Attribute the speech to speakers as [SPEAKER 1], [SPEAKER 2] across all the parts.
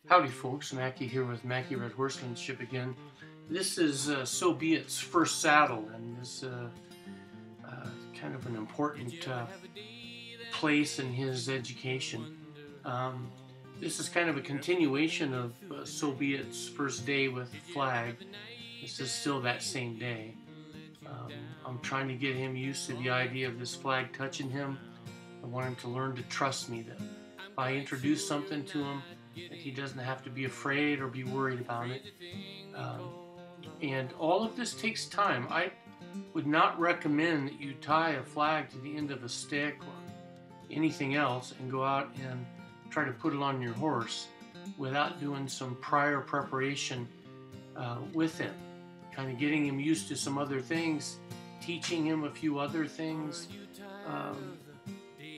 [SPEAKER 1] Howdy folks, Mackie here with Mackie Red Horsemanship again. This is So Be It's first saddle, and this kind of an important place in his education. This is kind of a continuation of So Be It's first day with flag. This is still that same day. I'm trying to get him used to the idea of this flag touching him. I want him to learn to trust me, that if I introduce something to him, that he doesn't have to be afraid or be worried about it. And all of this takes time. I would not recommend that you tie a flag to the end of a stick or anything else and go out and try to put it on your horse without doing some prior preparation with him. Kind of getting him used to some other things, teaching him a few other things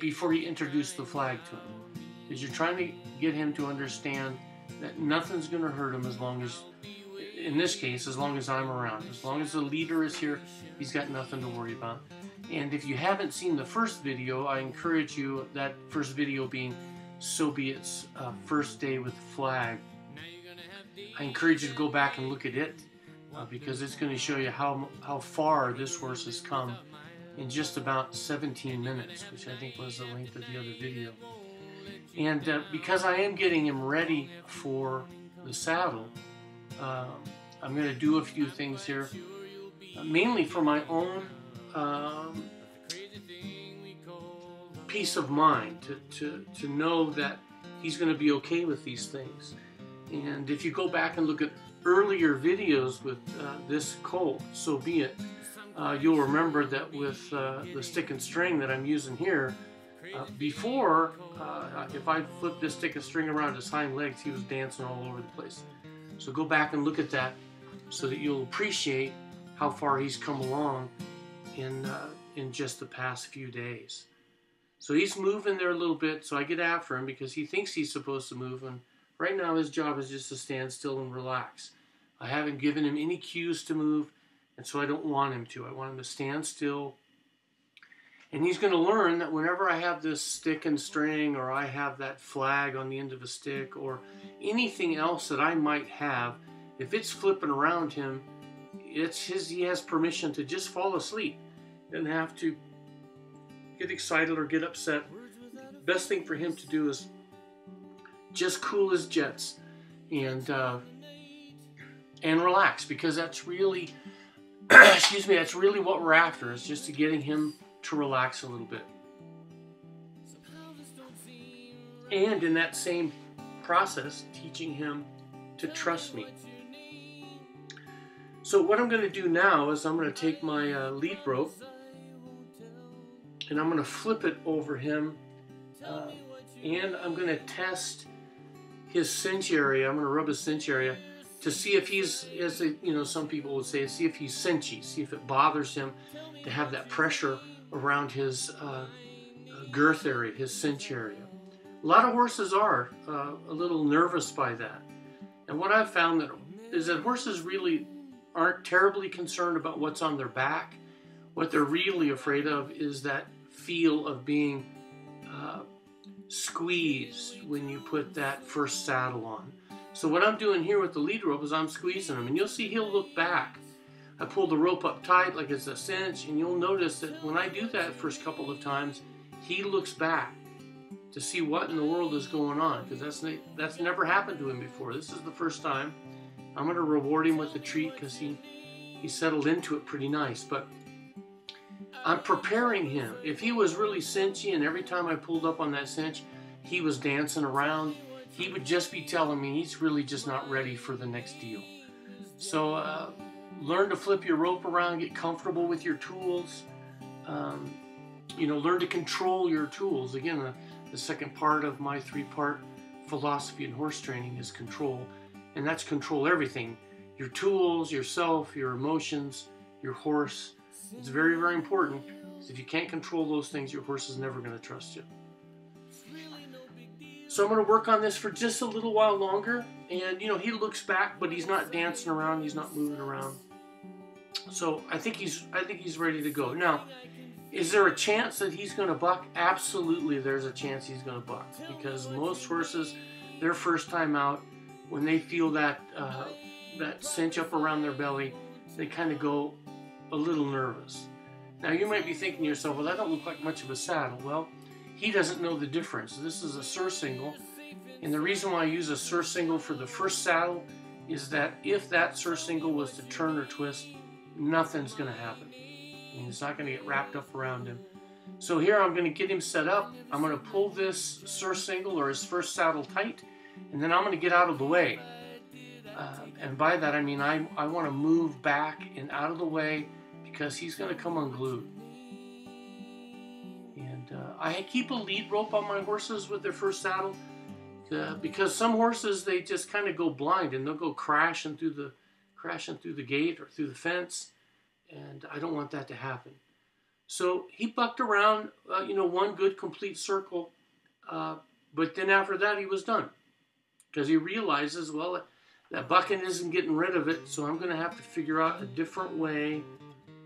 [SPEAKER 1] before you introduce the flag to him. Because you're trying to get him to understand that nothing's going to hurt him as long as, in this case, as long as I'm around. As long as the leader is here, he's got nothing to worry about. And if you haven't seen the first video, I encourage you, that first video being So Be It's first day with flag, I encourage you to go back and look at it because it's going to show you how far this horse has come in just about 17 minutes, which I think was the length of the other video. And because I am getting him ready for the saddle, I'm going to do a few things here, mainly for my own peace of mind, to know that he's going to be okay with these things. And if you go back and look at earlier videos with this colt, So Be It, you'll remember that with the stick and string that I'm using here, before, if I flipped this stick and string around his hind legs, he was dancing all over the place. So go back and look at that so that you'll appreciate how far he's come along in just the past few days. So he's moving there a little bit, so I get after him because he thinks he's supposed to move, and right now his job is just to stand still and relax. I haven't given him any cues to move, and so I don't want him to. I want him to stand still. And he's going to learn that whenever I have this stick and string, or I have that flag on the end of a stick, or anything else that I might have, if it's flipping around him, he has permission to just fall asleep. He doesn't have to get excited or get upset. The best thing for him to do is just cool his jets and relax, because that's really, excuse me, that's really what we're after, is just to getting him to relax a little bit. And in that same process, teaching him to trust me. So what I'm going to do now is I'm going to take my lead rope and I'm going to flip it over him, and I'm going to test his cinch area. I'm going to rub his cinch area to see if he's, as some people would say, see if he's cinchy, see if it bothers him to have that pressure around his girth area, his cinch area. A lot of horses are a little nervous by that. And what I've found is that horses really aren't terribly concerned about what's on their back. What they're really afraid of is that feel of being squeezed when you put that first saddle on. So what I'm doing here with the lead rope is I'm squeezing him, and you'll see he'll look back. I pull the rope up tight like it's a cinch, and you'll notice that when I do that first couple of times, he looks back to see what in the world is going on, because that's never happened to him before. This is the first time. I'm going to reward him with a treat because he settled into it pretty nice, but I'm preparing him. If he was really cinchy and every time I pulled up on that cinch he was dancing around, he would just be telling me he's really just not ready for the next deal. So learn to flip your rope around, get comfortable with your tools, learn to control your tools. Again, the second part of my three-part philosophy in horse training is control, and that's control everything. Your tools, yourself, your emotions, your horse. It's very, very important, because if you can't control those things, your horse is never going to trust you. So I'm going to work on this for just a little while longer, and he looks back, but he's not dancing around, he's not moving around. So I think he's ready to go. Now, is there a chance that he's going to buck? Absolutely, there's a chance he's going to buck, because most horses their first time out, when they feel that that cinch up around their belly, they kind of go a little nervous. Now you might be thinking to yourself, well, that don't look like much of a saddle. Well, he doesn't know the difference. This is a surcingle, and the reason why I use a surcingle for the first saddle is that if that surcingle was to turn or twist, nothing's going to happen. And it's not going to get wrapped up around him. So here I'm going to get him set up. I'm going to pull this surcingle or his first saddle tight, and then I'm going to get out of the way. And by that I mean I want to move back and out of the way because he's going to come unglued. And I keep a lead rope on my horses with their first saddle because some horses, they just kind of go blind and they'll go crashing through the gate or through the fence, and I don't want that to happen. So he bucked around, one good complete circle, but then after that he was done because he realizes, well, that bucking isn't getting rid of it, so I'm going to have to figure out a different way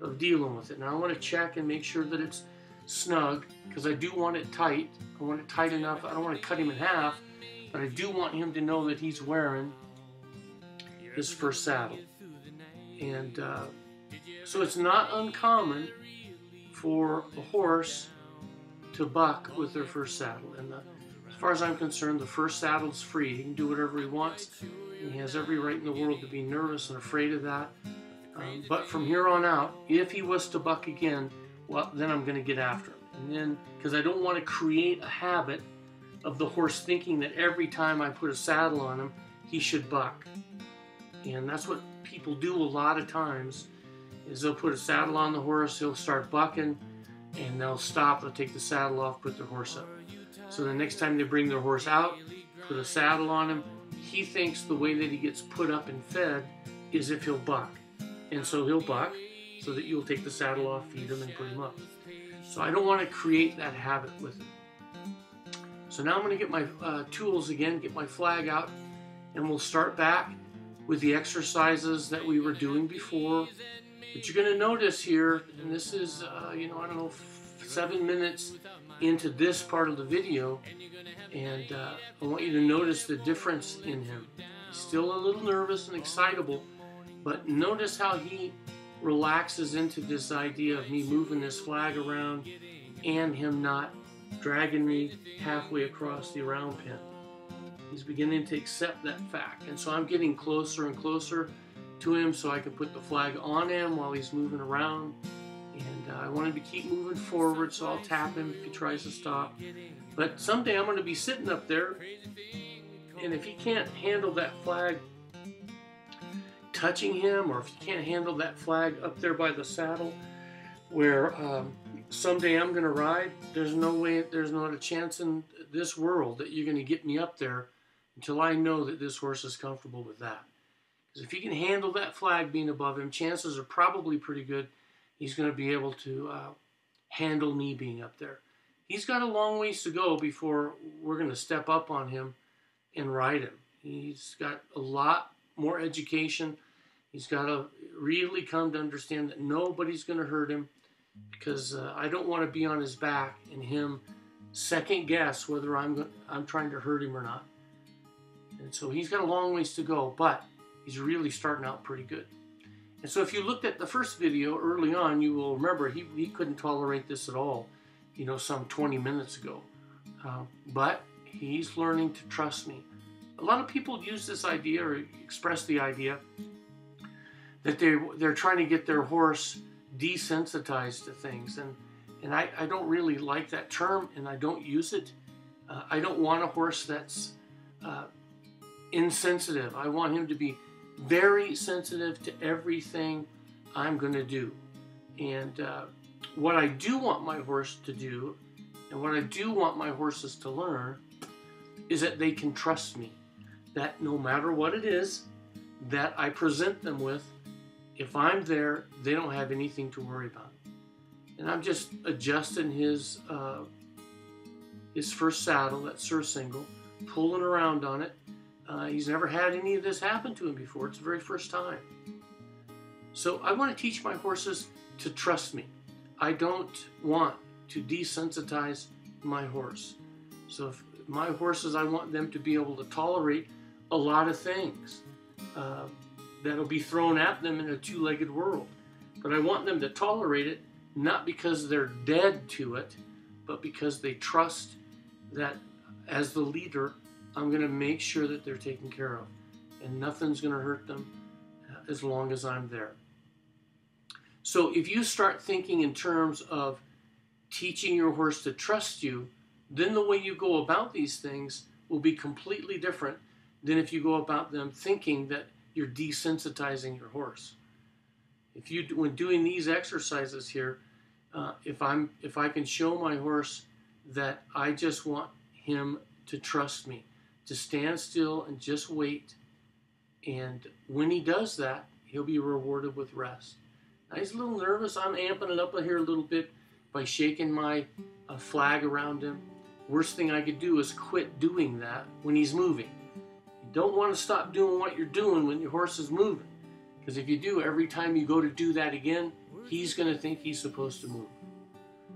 [SPEAKER 1] of dealing with it. Now I want to check and make sure that it's snug because I do want it tight. I want it tight enough. I don't want to cut him in half, but I do want him to know that he's wearing his first saddle. And so it's not uncommon for a horse to buck with their first saddle. And as far as I'm concerned, the first saddle is free. He can do whatever he wants. And he has every right in the world to be nervous and afraid of that. But from here on out, if he was to buck again, well, then I'm going to get after him. And then, because I don't want to create a habit of the horse thinking that every time I put a saddle on him, he should buck. And that's what people do a lot of times, is they'll put a saddle on the horse, he'll start bucking, and they'll stop, they'll take the saddle off, put their horse up. So the next time they bring their horse out, put a saddle on him, he thinks the way that he gets put up and fed is if he'll buck. And so he'll buck so that you'll take the saddle off, feed him, and put him up. So I don't want to create that habit with him. So now I'm going to get my tools again, get my flag out, and we'll start back with the exercises that we were doing before. But you're going to notice here, and this is, I don't know, 7 minutes into this part of the video, and I want you to notice the difference in him. He's still a little nervous and excitable, but notice how he relaxes into this idea of me moving this flag around and him not dragging me halfway across the around pin. He's beginning to accept that fact, and so I'm getting closer and closer to him so I can put the flag on him while he's moving around. And I want him to keep moving forward, so I'll tap him if he tries to stop. But someday I'm going to be sitting up there, and if he can't handle that flag touching him, or if he can't handle that flag up there by the saddle, where someday I'm going to ride, there's no way, there's not a chance in this world that you're going to get me up there until I know that this horse is comfortable with that. Because if he can handle that flag being above him, chances are probably pretty good he's going to be able to handle me being up there. He's got a long ways to go before we're going to step up on him and ride him. He's got a lot more education. He's got to really come to understand that nobody's going to hurt him, because I don't want to be on his back and him second guess whether I'm trying to hurt him or not. And so he's got a long ways to go, but he's really starting out pretty good. And so if you looked at the first video early on, you will remember he couldn't tolerate this at all, some 20 minutes ago. But he's learning to trust me. A lot of people use this idea, or express the idea, that they're trying to get their horse desensitized to things. And I don't really like that term, and I don't use it. I don't want a horse that's insensitive. I want him to be very sensitive to everything I'm going to do. And what I do want my horse to do, and what I do want my horses to learn, is that they can trust me. That no matter what it is that I present them with, if I'm there, they don't have anything to worry about. And I'm just adjusting his first saddle, that surcingle, pulling around on it. He's never had any of this happen to him before. It's the very first time. So I want to teach my horses to trust me. I don't want to desensitize my horse. So my horses, I want them to be able to tolerate a lot of things that'll be thrown at them in a two-legged world. But I want them to tolerate it, not because they're dead to it, but because they trust that as the leader, I'm going to make sure that they're taken care of. And nothing's going to hurt them as long as I'm there. So if you start thinking in terms of teaching your horse to trust you, then the way you go about these things will be completely different than if you go about them thinking that you're desensitizing your horse. When doing these exercises here, if I can show my horse that I just want him to trust me, to stand still and just wait, and when he does that, he'll be rewarded with rest. Now, he's a little nervous. I'm amping it up here a little bit by shaking my flag around him. Worst thing I could do is quit doing that when he's moving. You don't want to stop doing what you're doing when your horse is moving, because if you do, every time you go to do that again, he's going to think he's supposed to move.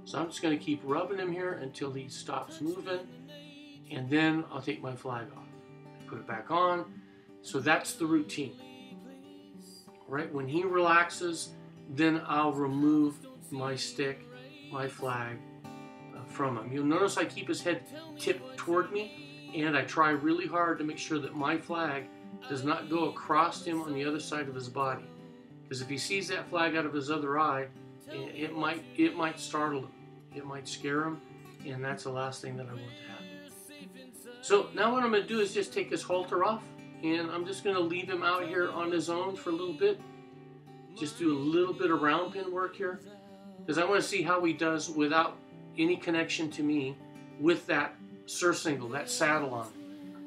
[SPEAKER 1] So I'm just going to keep rubbing him here until he stops moving, and then I'll take my flag off. Put it back on. So that's the routine. Right? When he relaxes, then I'll remove my stick, my flag from him. You'll notice I keep his head tipped toward me, and I try really hard to make sure that my flag does not go across him on the other side of his body. Because if he sees that flag out of his other eye, it might startle him. It might scare him, and that's the last thing that I want to happen. So now what I'm going to do is just take his halter off, and I'm just going to leave him out here on his own for a little bit. Just do a little bit of round pin work here, because I want to see how he does without any connection to me with that surcingle, that saddle on.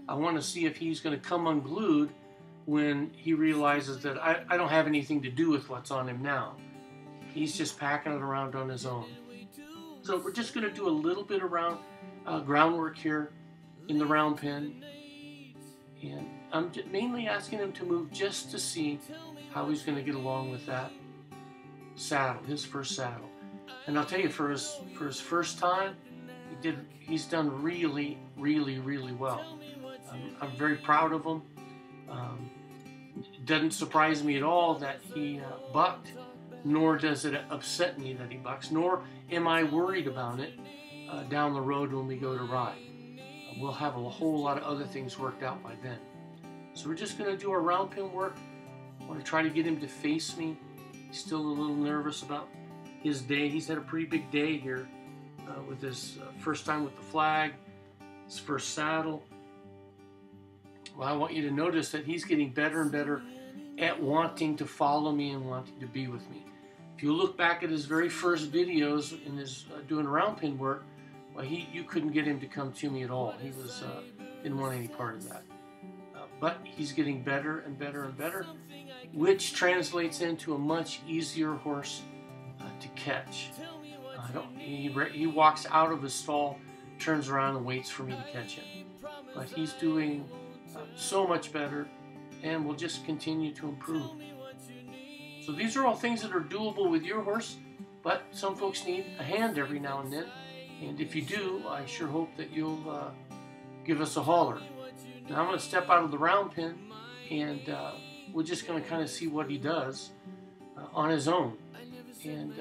[SPEAKER 1] I want to see if he's going to come unglued when he realizes that I don't have anything to do with what's on him now. He's just packing it around on his own. So we're just going to do a little bit of groundwork here in the round pin. And I'm mainly asking him to move just to see how he's going to get along with that saddle, his first saddle. And I'll tell you, for his first time, he's done really, really, really well. I'm very proud of him. It doesn't surprise me at all that he bucked, nor does it upset me that he bucks, nor am I worried about it down the road when we go to ride. We'll have a whole lot of other things worked out by then. So we're just going to do our round pin work. I want to try to get him to face me. He's still a little nervous about his day. He's had a pretty big day here with his first time with the flag, his first saddle. Well, I want you to notice that he's getting better and better at wanting to follow me and wanting to be with me. If you look back at his very first videos in his doing round pin work, well, you couldn't get him to come to me at all. He didn't want any part of that. But he's getting better and better and better, which translates into a much easier horse to catch. He walks out of his stall, turns around and waits for me to catch him. But he's doing so much better, and will just continue to improve. So these are all things that are doable with your horse, but some folks need a hand every now and then. And if you do, I sure hope that you'll give us a holler. Now I'm going to step out of the round pin, and we're just going to kind of see what he does on his own. And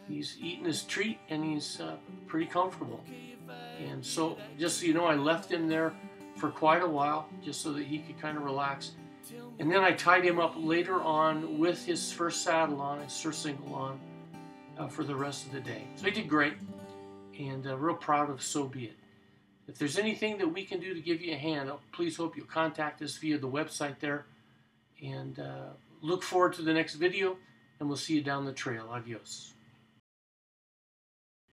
[SPEAKER 1] he's eating his treat, and he's pretty comfortable. And so, just so you know, I left him there for quite a while, just so that he could kind of relax. And then I tied him up later on with his first saddle on, his surcingle on, for the rest of the day. So he did great, and real proud of So Be It. If there's anything that we can do to give you a hand, please hope you'll contact us via the website there. And look forward to the next video, and we'll see you down the trail. Adios.